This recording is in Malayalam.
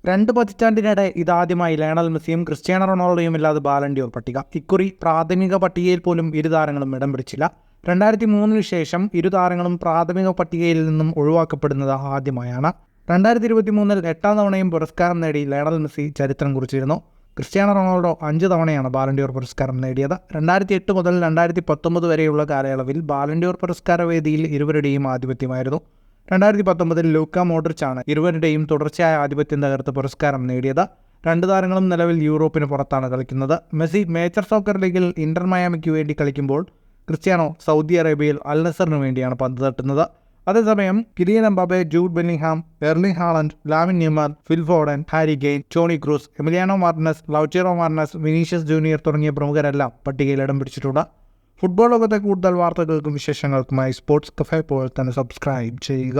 2 പതിറ്റാണ്ടിനിടെ ഇതാദ്യമായി ലയണൽ മെസ്സിയും ക്രിസ്ത്യാനോ റൊണാൾഡോയും ഇല്ലാതെ ബാലൺ ഡി ഓർ പട്ടിക. ഇക്കുറി പ്രാഥമിക പട്ടികയിൽ പോലും ഇരു താരങ്ങളും ഇടം പിടിച്ചില്ല. 2003 ശേഷം ഇരു താരങ്ങളും പ്രാഥമിക പട്ടികയിൽ നിന്നും ഒഴിവാക്കപ്പെടുന്നത് ആദ്യമായാണ്. 2023 8ാം തവണയും പുരസ്കാരം നേടി ലയണൽ മെസ്സി ചരിത്രം കുറിച്ചിരുന്നു. ക്രിസ്ത്യാനോ റൊണാൾഡോ 5 തവണയാണ് ബാലൺ ഡി ഓർ പുരസ്കാരം നേടിയത്. 2008 മുതൽ 2019 വരെയുള്ള കാലയളവിൽ ബാലൺ ഡി ഓർ പുരസ്കാര വേദിയിൽ ഇരുവരുടെയും ആധിപത്യമായിരുന്നു. 2019 ലൂക്ക മോഡ്രിച്ചാണ് ഇരുവരുടെയും തുടർച്ചയായ ആധിപത്യം തകർത്ത് പുരസ്കാരം നേടിയത്. 2 താരങ്ങളും നിലവിൽ യൂറോപ്പിന് പുറത്താണ് കളിക്കുന്നത്. മെസ്സി മേജർ സോക്കർ ലീഗിൽ ഇന്റർ മയാമിക്ക് വേണ്ടി കളിക്കുമ്പോൾ ക്രിസ്ത്യാനോ സൗദി അറേബ്യയിൽ അൽ നസറിന് വേണ്ടിയാണ് പന്ത് തട്ടുന്നത്. അതേസമയം Kylian Mbappe, Jude Bellingham, Erling Haaland, Lamine Yamal, Phil Foden, Harry Kane, Toni Kroos, Emiliano Martinez, Lautaro Martinez, Vinicius Junior തുടങ്ങിയ പ്രമുഖരെല്ലാം പട്ടികയിൽ ഇടം പിടിച്ചിട്ടുണ്ട്. ഫുട്ബോൾ ലോകത്തെ കൂടുതൽ വാർത്തകൾക്കും വിശേഷങ്ങൾക്കുമായി സ്പോർട്സ് കഫേ പോൾ തന്നെ സബ്സ്ക്രൈബ് ചെയ്യുക.